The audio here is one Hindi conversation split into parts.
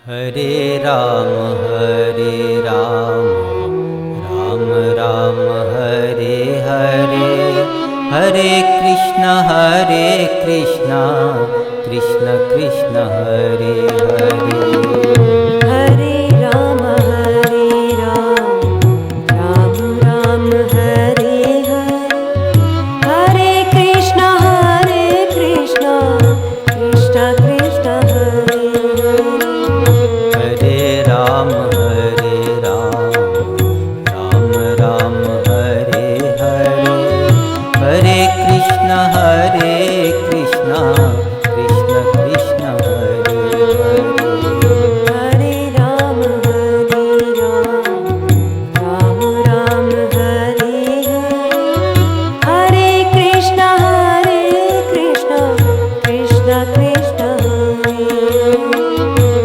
हरे राम राम राम हरे हरे, हरे कृष्ण कृष्ण कृष्ण हरे हरे। हरे राम राम राम हरे हरे, हरे कृष्ण कृष्ण कृष्ण हरे हरे। हरे राम राम हरे हरे, हरे कृष्ण कृष्ण कृष्ण हरे हरे। हरे राम राम राम हरे हरे, हरे कृष्ण कृष्ण कृष्ण हरे हरे।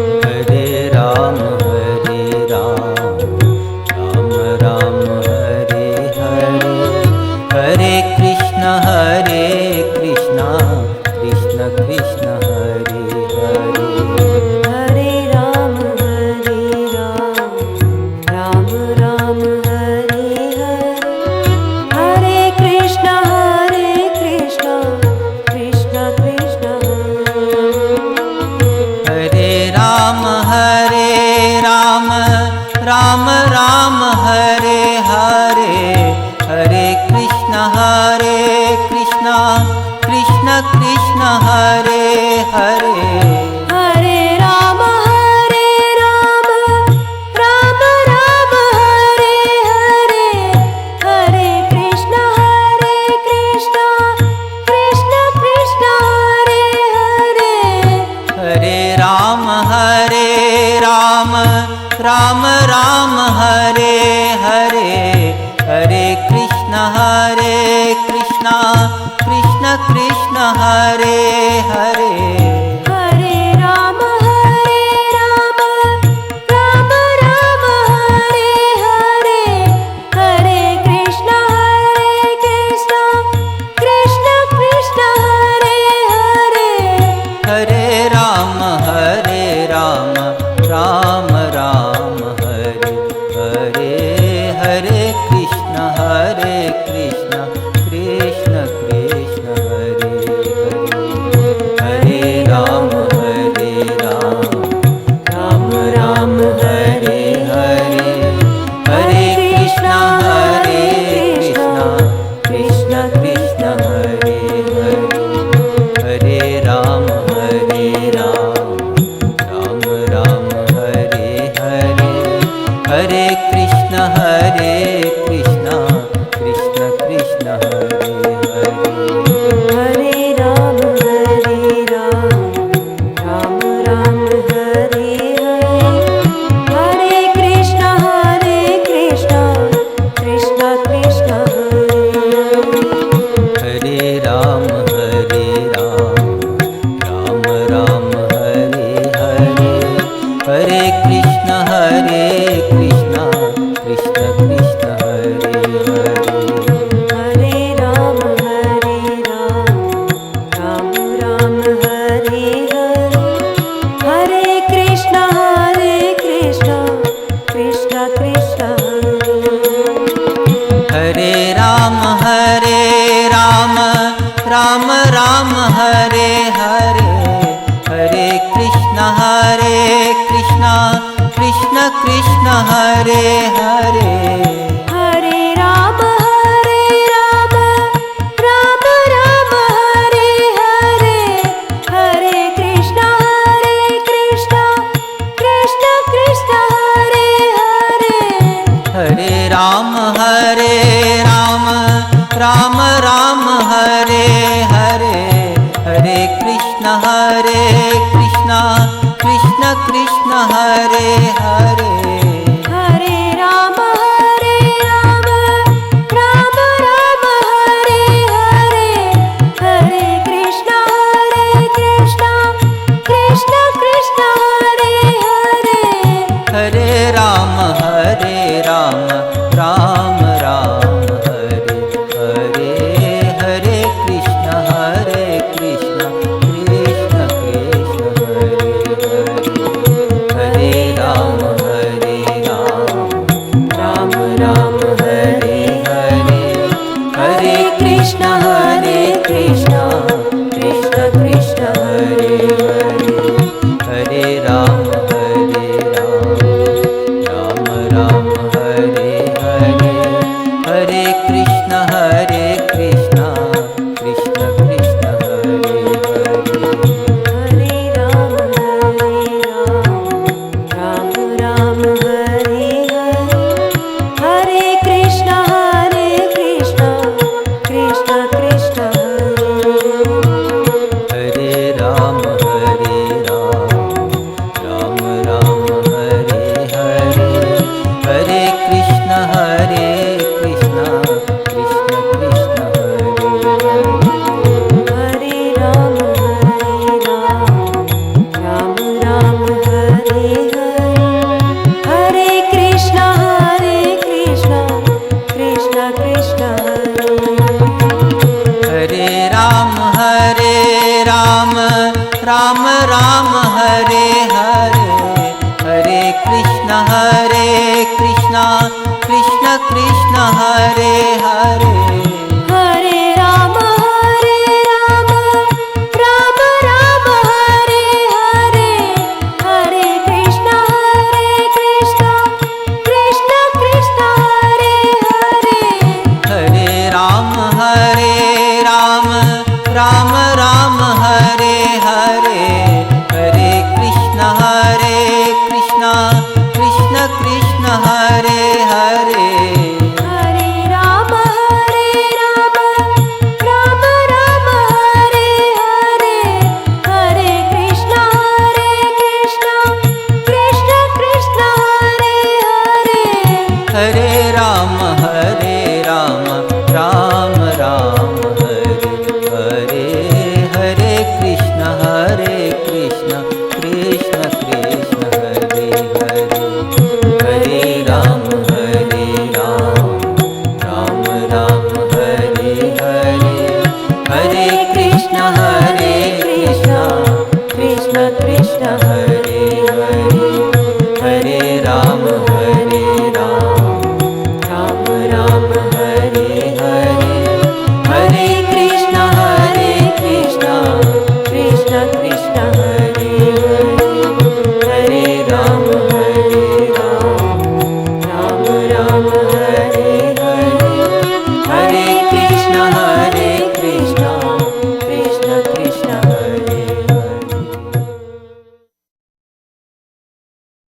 हरे राम राम हरे हरे, हरे कृष्ण कृष्ण कृष्ण हरे हरे। हरे राम राम राम हरे हरे, हरे कृष्ण कृष्ण कृष्ण हरे। हरे राम राम हरे हरे, हरे कृष्ण कृष्ण कृष्ण हरे हरे। हरे राम राम राम हरे हरे, हरे कृष्ण कृष्ण कृष्ण हरे हरे। हरे राम राम हरे हरे, हरे कृष्ण कृष्ण कृष्ण हरे हरे। हरे राम राम राम हरे हरे, हरे कृष्ण कृष्ण कृष्ण हरे हरे। हरे राम राम हरे हरे, हरे कृष्ण कृष्ण कृष्ण हरे हरे। हरे राम राम हरे हरे, हरे कृष्ण कृष्ण कृष्ण हरे हरे। हरे राम राम हरे हरे, हरे कृष्ण कृष्ण कृष्ण हरे हरे। हरे राम राम हरे हरे, हरे कृष्ण कृष्ण कृष्ण हरे हरे। हरे राम राम हरे हरे, हरे कृष्ण कृष्ण कृष्ण हरे हरे। हरे राम राम हरे हरे, हरे कृष्ण कृष्ण कृष्ण हरे। हरे राम राम हरे हरे, हरे कृष्ण कृष्ण कृष्ण हरे हरे। हरे राम राम हरे हरे, हरे कृष्ण कृष्ण कृष्ण हरे हरे। हरे राम राम हरे हरे, हरे कृष्ण कृष्ण कृष्ण हरे हरे। हरे राम हरे राम राम राम हरे हरे, हरे कृष्ण कृष्ण कृष्ण कृष्ण हरे हरे। हरे राम राम राम हरे हरे, हरे कृष्ण कृष्ण कृष्ण कृष्ण हरे राम राम राम हरे हरे, हरे कृष्ण कृष्ण कृष्ण कृष्ण हरे हरे। हरे राम राम हरे हरे, हरे कृष्ण कृष्ण कृष्ण हरे राम राम राम हरे हरे, हरे कृष्ण कृष्ण कृष्ण कृष्ण हरे हरे। हरे राम राम राम हरे हरे, हरे कृष्ण कृष्ण कृष्ण कृष्ण हरे हरे। हरे राम राम राम हरे हरे, हरे कृष्ण कृष्ण कृष्ण कृष्ण हरे हरे। हरे राम राम हरे हरे, हरे कृष्ण कृष्ण कृष्ण कृष्ण हरे हरे। हरे राम राम हरे हरे, हरे कृष्ण कृष्ण कृष्ण कृष्ण हरे हरे। हरे राम राम हरे हरे, हरे कृष्ण कृष्ण कृष्ण कृष्ण हरे